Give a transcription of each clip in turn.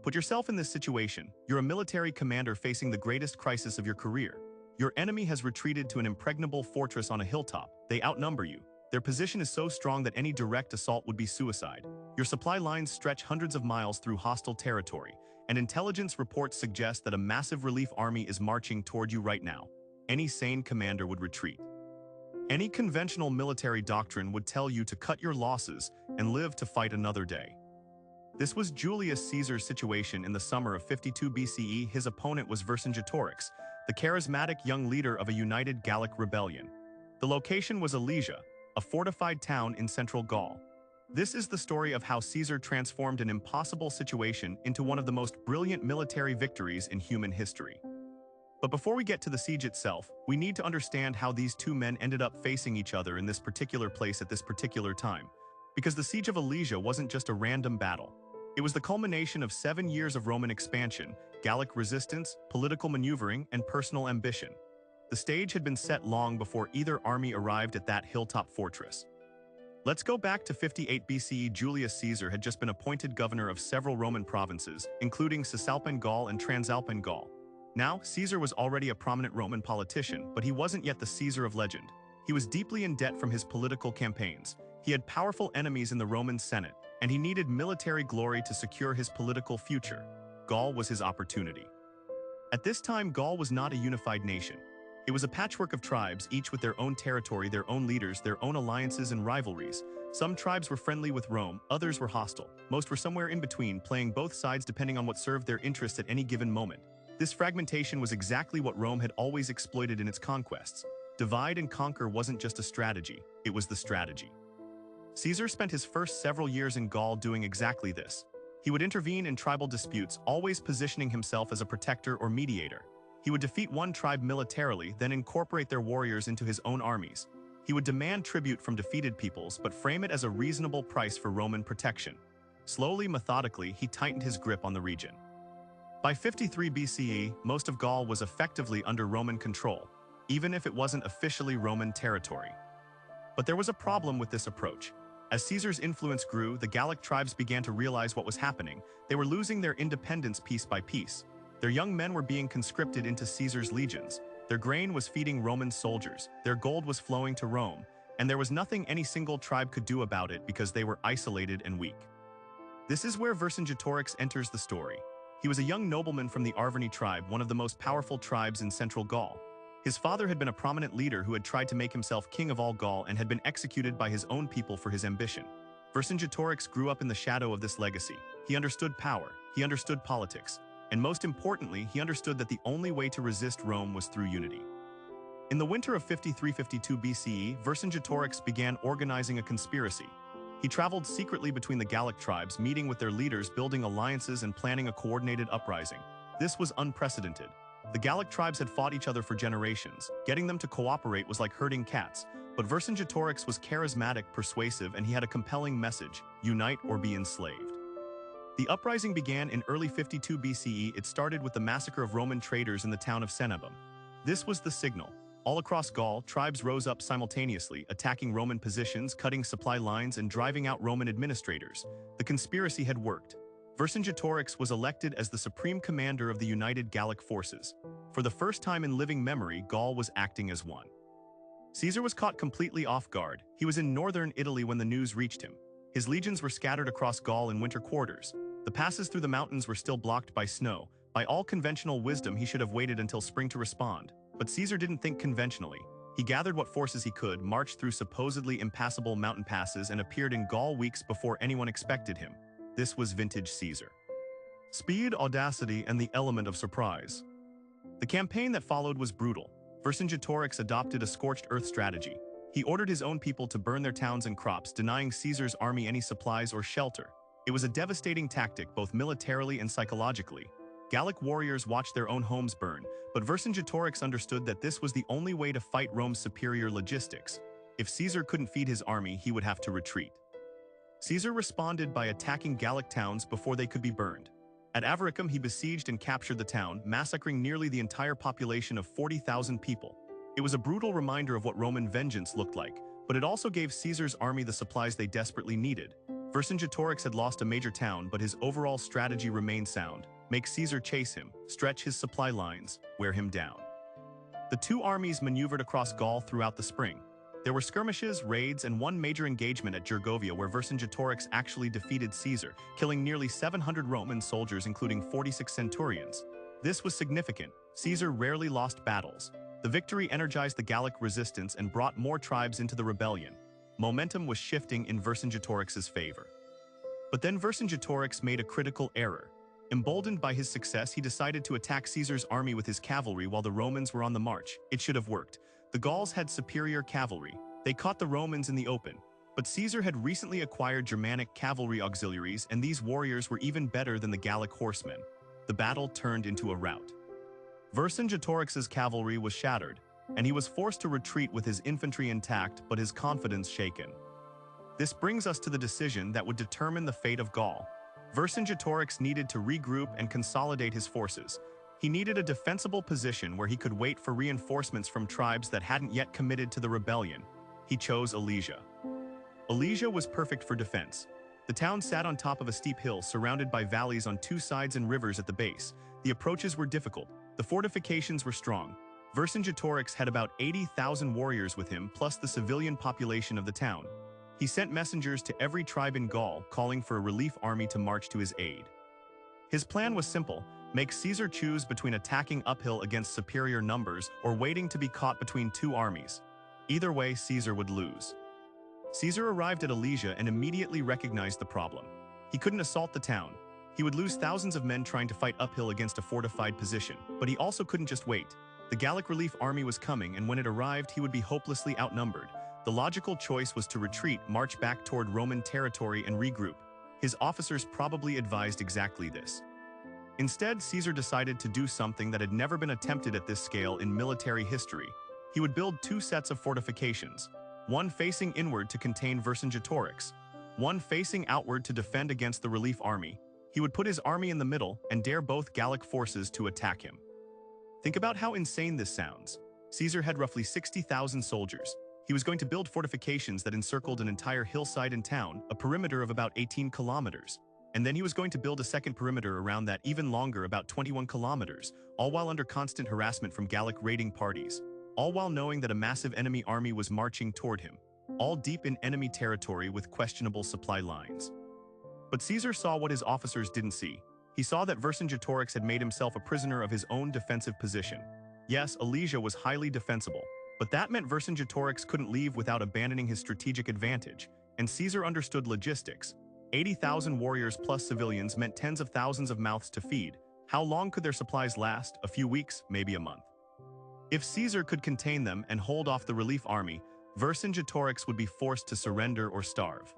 Put yourself in this situation. You're a military commander facing the greatest crisis of your career. Your enemy has retreated to an impregnable fortress on a hilltop. They outnumber you. Their position is so strong that any direct assault would be suicide. Your supply lines stretch hundreds of miles through hostile territory, and intelligence reports suggest that a massive relief army is marching toward you right now. Any sane commander would retreat. Any conventional military doctrine would tell you to cut your losses and live to fight another day. This was Julius Caesar's situation in the summer of 52 BCE. His opponent was Vercingetorix, the charismatic young leader of a united Gallic rebellion. The location was Alesia, a fortified town in central Gaul. This is the story of how Caesar transformed an impossible situation into one of the most brilliant military victories in human history. But before we get to the siege itself, we need to understand how these two men ended up facing each other in this particular place at this particular time. Because the siege of Alesia wasn't just a random battle. It was the culmination of 7 years of Roman expansion, Gallic resistance, political maneuvering, and personal ambition. The stage had been set long before either army arrived at that hilltop fortress. Let's go back to 58 BCE. Julius Caesar had just been appointed governor of several Roman provinces, including Cisalpine Gaul and Transalpine Gaul. Now, Caesar was already a prominent Roman politician, but he wasn't yet the Caesar of legend. He was deeply in debt from his political campaigns. He had powerful enemies in the Roman Senate, and he needed military glory to secure his political future. Gaul was his opportunity. At this time, Gaul was not a unified nation. It was a patchwork of tribes, each with their own territory, their own leaders, their own alliances and rivalries. Some tribes were friendly with Rome, others were hostile. Most were somewhere in between, playing both sides depending on what served their interests at any given moment. This fragmentation was exactly what Rome had always exploited in its conquests. Divide and conquer wasn't just a strategy, it was the strategy. Caesar spent his first several years in Gaul doing exactly this. He would intervene in tribal disputes, always positioning himself as a protector or mediator. He would defeat one tribe militarily, then incorporate their warriors into his own armies. He would demand tribute from defeated peoples, but frame it as a reasonable price for Roman protection. Slowly, methodically, he tightened his grip on the region. By 53 BCE, most of Gaul was effectively under Roman control, even if it wasn't officially Roman territory. But there was a problem with this approach. As Caesar's influence grew, the Gallic tribes began to realize what was happening. They were losing their independence piece by piece. Their young men were being conscripted into Caesar's legions. Their grain was feeding Roman soldiers. Their gold was flowing to Rome. And there was nothing any single tribe could do about it because they were isolated and weak. This is where Vercingetorix enters the story. He was a young nobleman from the Arverni tribe, one of the most powerful tribes in central Gaul. His father had been a prominent leader who had tried to make himself king of all Gaul and had been executed by his own people for his ambition. Vercingetorix grew up in the shadow of this legacy. He understood power, he understood politics, and most importantly, he understood that the only way to resist Rome was through unity. In the winter of 53-52 BCE, Vercingetorix began organizing a conspiracy. He traveled secretly between the Gallic tribes, meeting with their leaders, building alliances, and planning a coordinated uprising. This was unprecedented. The Gallic tribes had fought each other for generations. Getting them to cooperate was like herding cats. But Vercingetorix was charismatic, persuasive, and he had a compelling message: unite or be enslaved. The uprising began in early 52 BCE. It started with the massacre of Roman traders in the town of Cenabum. This was the signal. All across Gaul, tribes rose up simultaneously, attacking Roman positions, cutting supply lines, and driving out Roman administrators. The conspiracy had worked. Vercingetorix was elected as the supreme commander of the united Gallic forces. For the first time in living memory, Gaul was acting as one. Caesar was caught completely off guard. He was in northern Italy when the news reached him. His legions were scattered across Gaul in winter quarters. The passes through the mountains were still blocked by snow. By all conventional wisdom, he should have waited until spring to respond. But Caesar didn't think conventionally. He gathered what forces he could, marched through supposedly impassable mountain passes, and appeared in Gaul weeks before anyone expected him. This was vintage Caesar. Speed, audacity, and the element of surprise. The campaign that followed was brutal. Vercingetorix adopted a scorched earth strategy. He ordered his own people to burn their towns and crops, denying Caesar's army any supplies or shelter. It was a devastating tactic, both militarily and psychologically. Gallic warriors watched their own homes burn, but Vercingetorix understood that this was the only way to fight Rome's superior logistics. If Caesar couldn't feed his army, he would have to retreat. Caesar responded by attacking Gallic towns before they could be burned. At Avaricum, he besieged and captured the town, massacring nearly the entire population of 40,000 people. It was a brutal reminder of what Roman vengeance looked like, but it also gave Caesar's army the supplies they desperately needed. Vercingetorix had lost a major town, but his overall strategy remained sound. Make Caesar chase him, stretch his supply lines, wear him down. The two armies maneuvered across Gaul throughout the spring. There were skirmishes, raids, and one major engagement at Gergovia where Vercingetorix actually defeated Caesar, killing nearly 700 Roman soldiers including 46 centurions. This was significant. Caesar rarely lost battles. The victory energized the Gallic resistance and brought more tribes into the rebellion. Momentum was shifting in Vercingetorix's favor. But then Vercingetorix made a critical error. Emboldened by his success, he decided to attack Caesar's army with his cavalry while the Romans were on the march. It should have worked. The Gauls had superior cavalry. They caught the Romans in the open. But Caesar had recently acquired Germanic cavalry auxiliaries, and these warriors were even better than the Gallic horsemen. The battle turned into a rout. Vercingetorix's cavalry was shattered, and he was forced to retreat with his infantry intact but his confidence shaken. This brings us to the decision that would determine the fate of Gaul. Vercingetorix needed to regroup and consolidate his forces. He needed a defensible position where he could wait for reinforcements from tribes that hadn't yet committed to the rebellion. He chose Alesia. Alesia was perfect for defense. The town sat on top of a steep hill surrounded by valleys on two sides and rivers at the base. The approaches were difficult. The fortifications were strong. Vercingetorix had about 80,000 warriors with him, plus the civilian population of the town. He sent messengers to every tribe in Gaul, calling for a relief army to march to his aid. His plan was simple: make Caesar choose between attacking uphill against superior numbers or waiting to be caught between two armies. Either way, Caesar would lose. Caesar arrived at Alesia and immediately recognized the problem. He couldn't assault the town. He would lose thousands of men trying to fight uphill against a fortified position, but he also couldn't just wait. The Gallic relief army was coming, and when it arrived, he would be hopelessly outnumbered. The logical choice was to retreat, march back toward Roman territory, and regroup. His officers probably advised exactly this. Instead, Caesar decided to do something that had never been attempted at this scale in military history. He would build two sets of fortifications, one facing inward to contain Vercingetorix, one facing outward to defend against the relief army. He would put his army in the middle and dare both Gallic forces to attack him. Think about how insane this sounds. Caesar had roughly 60,000 soldiers. He was going to build fortifications that encircled an entire hillside and town, a perimeter of about 18 kilometers. And then he was going to build a second perimeter around that, even longer, about 21 kilometers, all while under constant harassment from Gallic raiding parties. All while knowing that a massive enemy army was marching toward him, all deep in enemy territory with questionable supply lines. But Caesar saw what his officers didn't see. He saw that Vercingetorix had made himself a prisoner of his own defensive position. Yes, Alesia was highly defensible, but that meant Vercingetorix couldn't leave without abandoning his strategic advantage, and Caesar understood logistics. 80,000 warriors plus civilians meant tens of thousands of mouths to feed. How long could their supplies last? A few weeks, maybe a month. If Caesar could contain them and hold off the relief army, Vercingetorix would be forced to surrender or starve.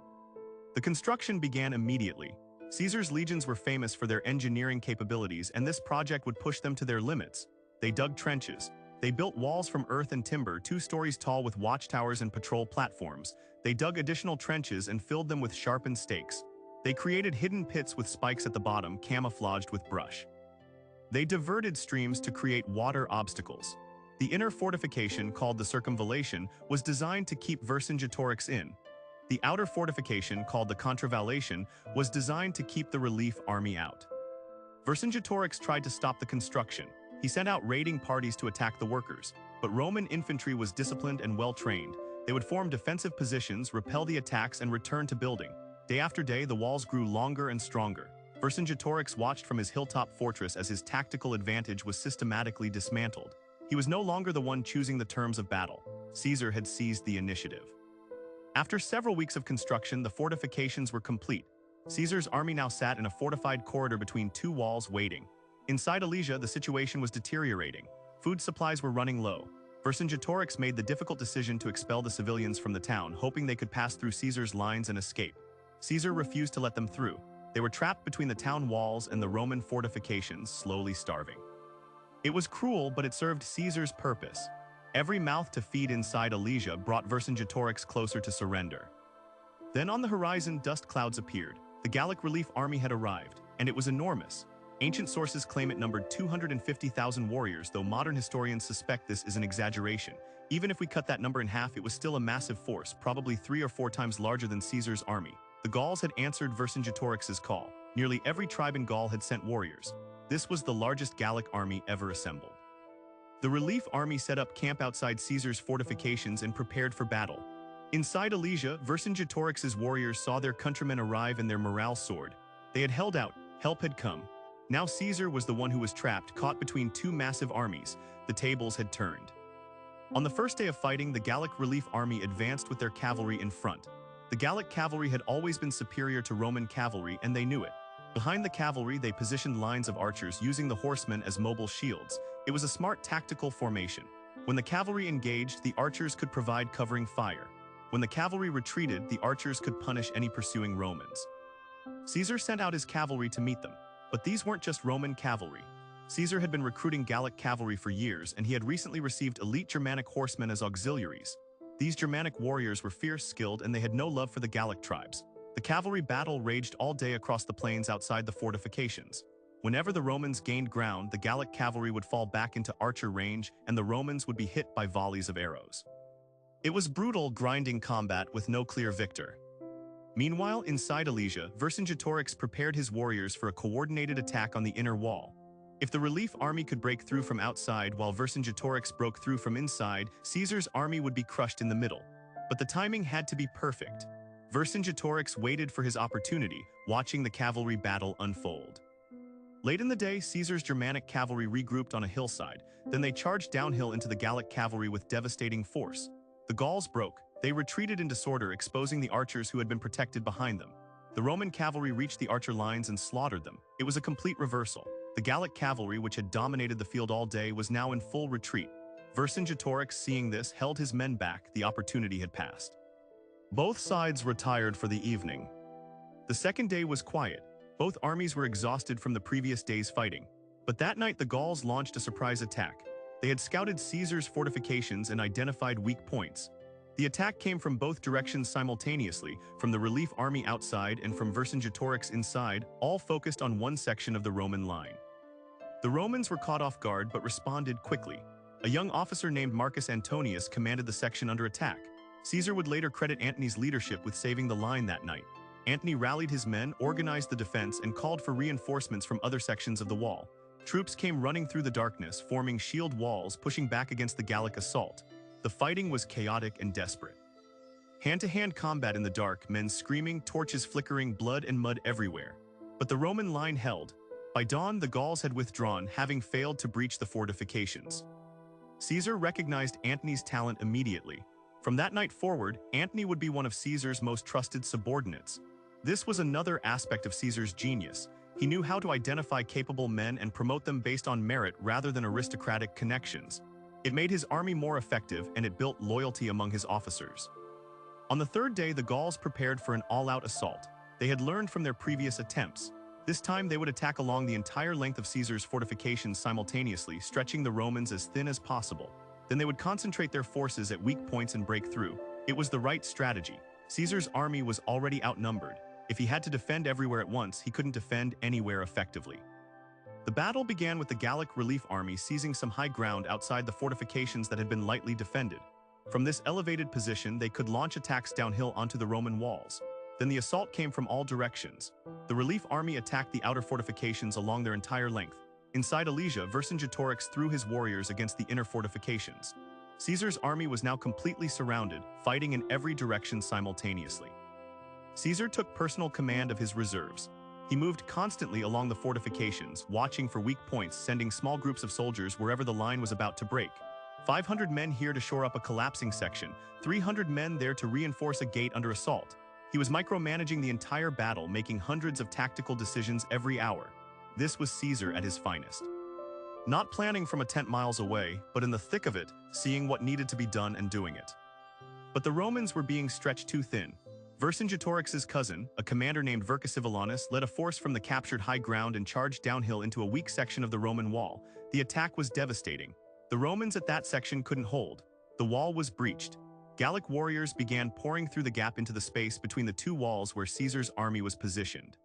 The construction began immediately. Caesar's legions were famous for their engineering capabilities, and this project would push them to their limits. They dug trenches. They built walls from earth and timber, 2 stories tall with watchtowers and patrol platforms. They dug additional trenches and filled them with sharpened stakes. They created hidden pits with spikes at the bottom, camouflaged with brush. They diverted streams to create water obstacles. The inner fortification, called the circumvallation, was designed to keep Vercingetorix in. The outer fortification, called the contravallation, was designed to keep the relief army out. Vercingetorix tried to stop the construction. He sent out raiding parties to attack the workers, but Roman infantry was disciplined and well-trained. They would form defensive positions, repel the attacks, and return to building. Day after day, the walls grew longer and stronger. Vercingetorix watched from his hilltop fortress as his tactical advantage was systematically dismantled. He was no longer the one choosing the terms of battle. Caesar had seized the initiative. After several weeks of construction, the fortifications were complete. Caesar's army now sat in a fortified corridor between 2 walls, waiting. Inside Alesia, the situation was deteriorating. Food supplies were running low. Vercingetorix made the difficult decision to expel the civilians from the town, hoping they could pass through Caesar's lines and escape. Caesar refused to let them through. They were trapped between the town walls and the Roman fortifications, slowly starving. It was cruel, but it served Caesar's purpose. Every mouth to feed inside Alesia brought Vercingetorix closer to surrender. Then on the horizon, dust clouds appeared. The Gallic relief army had arrived, and it was enormous. Ancient sources claim it numbered 250,000 warriors, though modern historians suspect this is an exaggeration. Even if we cut that number in half, it was still a massive force, probably 3 or 4 times larger than Caesar's army. The Gauls had answered Vercingetorix's call. Nearly every tribe in Gaul had sent warriors. This was the largest Gallic army ever assembled. The relief army set up camp outside Caesar's fortifications and prepared for battle. Inside Alesia, Vercingetorix's warriors saw their countrymen arrive and their morale soared. They had held out, help had come. Now Caesar was the one who was trapped, caught between two massive armies. The tables had turned. On the first day of fighting, the Gallic relief army advanced with their cavalry in front. The Gallic cavalry had always been superior to Roman cavalry, and they knew it. Behind the cavalry, they positioned lines of archers using the horsemen as mobile shields. It was a smart tactical formation. When the cavalry engaged, the archers could provide covering fire. When the cavalry retreated, the archers could punish any pursuing Romans. Caesar sent out his cavalry to meet them. But these weren't just Roman cavalry. Caesar had been recruiting Gallic cavalry for years, and he had recently received elite Germanic horsemen as auxiliaries. These Germanic warriors were fierce, skilled, and they had no love for the Gallic tribes. The cavalry battle raged all day across the plains outside the fortifications. Whenever the Romans gained ground, the Gallic cavalry would fall back into archer range, and the Romans would be hit by volleys of arrows. It was brutal, grinding combat with no clear victor. Meanwhile, inside Alesia, Vercingetorix prepared his warriors for a coordinated attack on the inner wall. If the relief army could break through from outside while Vercingetorix broke through from inside, Caesar's army would be crushed in the middle. But the timing had to be perfect. Vercingetorix waited for his opportunity, watching the cavalry battle unfold. Late in the day, Caesar's Germanic cavalry regrouped on a hillside. Then they charged downhill into the Gallic cavalry with devastating force. The Gauls broke. They retreated in disorder, exposing the archers who had been protected behind them. The Roman cavalry reached the archer lines and slaughtered them. It was a complete reversal. The Gallic cavalry, which had dominated the field all day, was now in full retreat. Vercingetorix, seeing this, held his men back. The opportunity had passed. Both sides retired for the evening. The second day was quiet. Both armies were exhausted from the previous day's fighting. But that night, the Gauls launched a surprise attack. They had scouted Caesar's fortifications and identified weak points. The attack came from both directions simultaneously, from the relief army outside and from Vercingetorix inside, all focused on one section of the Roman line. The Romans were caught off guard but responded quickly. A young officer named Marcus Antonius commanded the section under attack. Caesar would later credit Antony's leadership with saving the line that night. Antony rallied his men, organized the defense, and called for reinforcements from other sections of the wall. Troops came running through the darkness, forming shield walls, pushing back against the Gallic assault. The fighting was chaotic and desperate. Hand-to-hand combat in the dark, men screaming, torches flickering, blood and mud everywhere. But the Roman line held. By dawn, the Gauls had withdrawn, having failed to breach the fortifications. Caesar recognized Antony's talent immediately. From that night forward, Antony would be one of Caesar's most trusted subordinates. This was another aspect of Caesar's genius. He knew how to identify capable men and promote them based on merit rather than aristocratic connections. It made his army more effective, and it built loyalty among his officers. On the third day, the Gauls prepared for an all-out assault. They had learned from their previous attempts. This time, they would attack along the entire length of Caesar's fortifications simultaneously, stretching the Romans as thin as possible. Then they would concentrate their forces at weak points and break through. It was the right strategy. Caesar's army was already outnumbered. If he had to defend everywhere at once, he couldn't defend anywhere effectively. The battle began with the Gallic relief army seizing some high ground outside the fortifications that had been lightly defended. From this elevated position, they could launch attacks downhill onto the Roman walls. Then the assault came from all directions. The relief army attacked the outer fortifications along their entire length. Inside Alesia, Vercingetorix threw his warriors against the inner fortifications. Caesar's army was now completely surrounded, fighting in every direction simultaneously. Caesar took personal command of his reserves. He moved constantly along the fortifications, watching for weak points, sending small groups of soldiers wherever the line was about to break. 500 men here to shore up a collapsing section, 300 men there to reinforce a gate under assault. He was micromanaging the entire battle, making hundreds of tactical decisions every hour. This was Caesar at his finest. Not planning from a tent miles away, but in the thick of it, seeing what needed to be done and doing it. But the Romans were being stretched too thin. Vercingetorix's cousin, a commander named Vercassivellaunus, led a force from the captured high ground and charged downhill into a weak section of the Roman wall. The attack was devastating. The Romans at that section couldn't hold. The wall was breached. Gallic warriors began pouring through the gap into the space between the two walls where Caesar's army was positioned.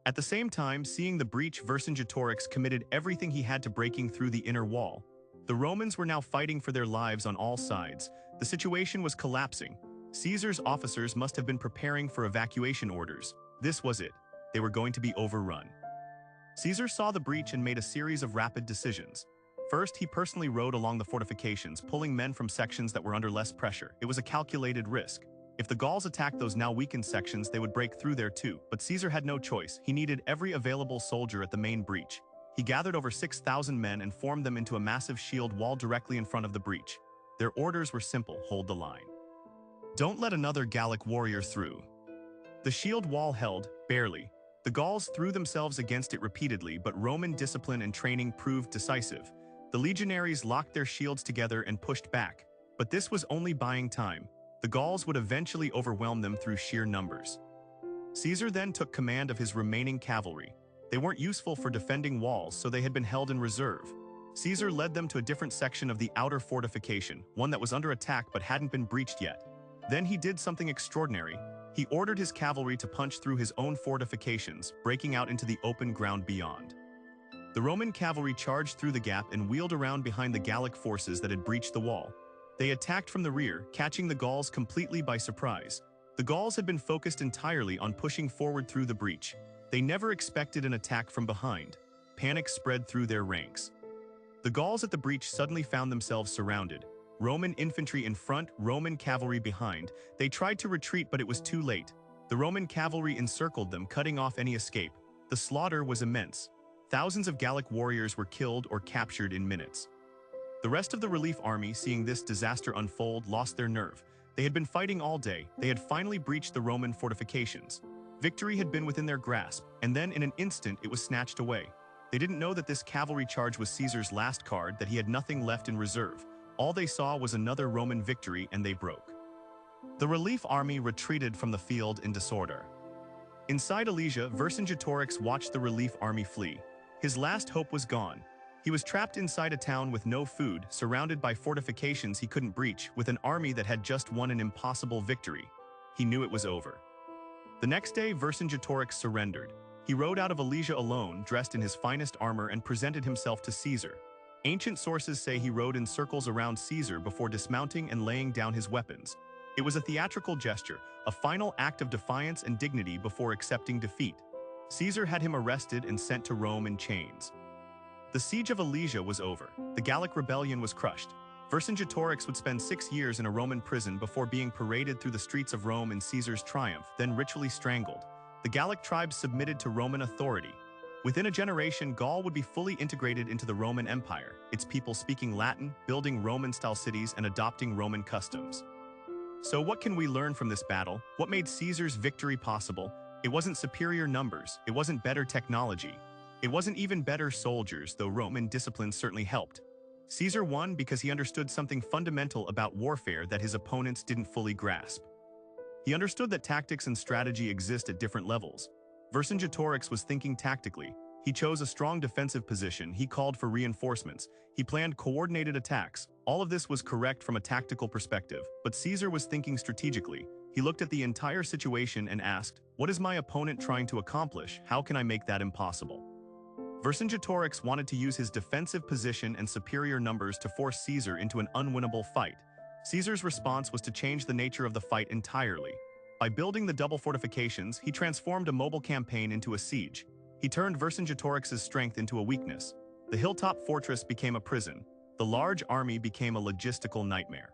At the same time, seeing the breach, Vercingetorix committed everything he had to breaking through the inner wall. The Romans were now fighting for their lives on all sides. The situation was collapsing. Caesar's officers must have been preparing for evacuation orders. This was it. They were going to be overrun. Caesar saw the breach and made a series of rapid decisions. First, he personally rode along the fortifications, pulling men from sections that were under less pressure. It was a calculated risk. If the Gauls attacked those now weakened sections, they would break through there too. But Caesar had no choice. He needed every available soldier at the main breach. He gathered over 6,000 men and formed them into a massive shield wall directly in front of the breach. Their orders were simple: hold the line. Don't let another Gallic warrior through. The shield wall held, barely. The Gauls threw themselves against it repeatedly, but Roman discipline and training proved decisive. The legionaries locked their shields together and pushed back. But this was only buying time. The Gauls would eventually overwhelm them through sheer numbers. Caesar then took command of his remaining cavalry. They weren't useful for defending walls, so they had been held in reserve. Caesar led them to a different section of the outer fortification, one that was under attack but hadn't been breached yet. Then he did something extraordinary. He ordered his cavalry to punch through his own fortifications, breaking out into the open ground beyond. The Roman cavalry charged through the gap and wheeled around behind the Gallic forces that had breached the wall. They attacked from the rear, catching the Gauls completely by surprise. The Gauls had been focused entirely on pushing forward through the breach. They never expected an attack from behind. Panic spread through their ranks. The Gauls at the breach suddenly found themselves surrounded. Roman infantry in front, Roman cavalry behind. They tried to retreat, but it was too late. The Roman cavalry encircled them, cutting off any escape. The slaughter was immense. Thousands of Gallic warriors were killed or captured in minutes. The rest of the relief army, seeing this disaster unfold, lost their nerve. They had been fighting all day. They had finally breached the Roman fortifications. Victory had been within their grasp, and then in an instant it was snatched away. They didn't know that this cavalry charge was Caesar's last card, that he had nothing left in reserve. All they saw was another Roman victory, and they broke. The relief army retreated from the field in disorder. Inside Alesia, Vercingetorix watched the relief army flee. His last hope was gone. He was trapped inside a town with no food, surrounded by fortifications he couldn't breach, with an army that had just won an impossible victory. He knew it was over. The next day, Vercingetorix surrendered. He rode out of Alesia alone, dressed in his finest armor, and presented himself to Caesar. Ancient sources say he rode in circles around Caesar before dismounting and laying down his weapons. It was a theatrical gesture, a final act of defiance and dignity before accepting defeat. Caesar had him arrested and sent to Rome in chains. The siege of Alesia was over. The Gallic rebellion was crushed. Vercingetorix would spend 6 years in a Roman prison before being paraded through the streets of Rome in Caesar's triumph, then ritually strangled. The Gallic tribes submitted to Roman authority. Within a generation, Gaul would be fully integrated into the Roman Empire, its people speaking Latin, building Roman-style cities, and adopting Roman customs. So what can we learn from this battle? What made Caesar's victory possible? It wasn't superior numbers. It wasn't better technology. It wasn't even better soldiers, though Roman discipline certainly helped. Caesar won because he understood something fundamental about warfare that his opponents didn't fully grasp. He understood that tactics and strategy exist at different levels. Vercingetorix was thinking tactically. He chose a strong defensive position. He called for reinforcements. He planned coordinated attacks. All of this was correct from a tactical perspective, but Caesar was thinking strategically. He looked at the entire situation and asked, "What is my opponent trying to accomplish? How can I make that impossible?" Vercingetorix wanted to use his defensive position and superior numbers to force Caesar into an unwinnable fight. Caesar's response was to change the nature of the fight entirely. By building the double fortifications, he transformed a mobile campaign into a siege. He turned Vercingetorix's strength into a weakness. The hilltop fortress became a prison. The large army became a logistical nightmare.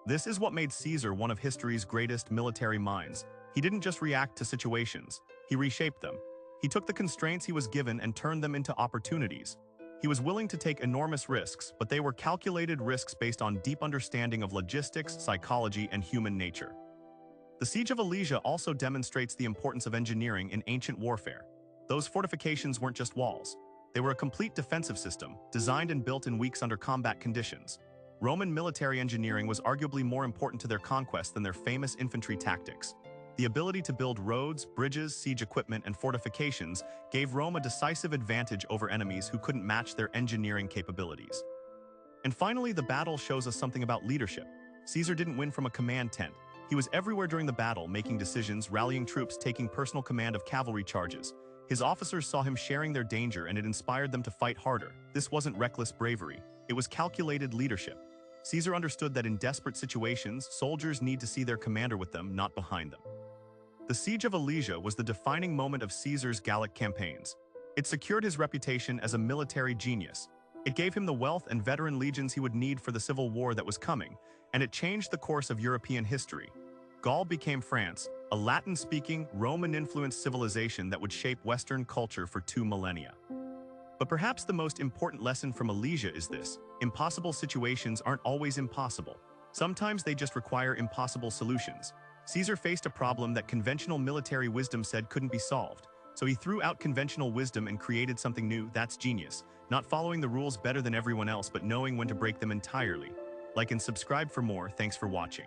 This is what made Caesar one of history's greatest military minds. He didn't just react to situations, he reshaped them. He took the constraints he was given and turned them into opportunities. He was willing to take enormous risks, but they were calculated risks based on deep understanding of logistics, psychology, and human nature. The Siege of Alesia also demonstrates the importance of engineering in ancient warfare. Those fortifications weren't just walls. They were a complete defensive system, designed and built in weeks under combat conditions. Roman military engineering was arguably more important to their conquest than their famous infantry tactics. The ability to build roads, bridges, siege equipment, and fortifications gave Rome a decisive advantage over enemies who couldn't match their engineering capabilities. And finally, the battle shows us something about leadership. Caesar didn't win from a command tent. He was everywhere during the battle, making decisions, rallying troops, taking personal command of cavalry charges. His officers saw him sharing their danger, and it inspired them to fight harder. This wasn't reckless bravery. It was calculated leadership. Caesar understood that in desperate situations, soldiers need to see their commander with them, not behind them. The Siege of Alesia was the defining moment of Caesar's Gallic campaigns. It secured his reputation as a military genius. It gave him the wealth and veteran legions he would need for the civil war that was coming, and it changed the course of European history. Gaul became France, a Latin-speaking, Roman-influenced civilization that would shape Western culture for 2 millennia. But perhaps the most important lesson from Alesia is this: impossible situations aren't always impossible. Sometimes they just require impossible solutions. Caesar faced a problem that conventional military wisdom said couldn't be solved. So he threw out conventional wisdom and created something new. That's genius. Not following the rules better than everyone else, but knowing when to break them entirely. Like and subscribe for more. Thanks for watching.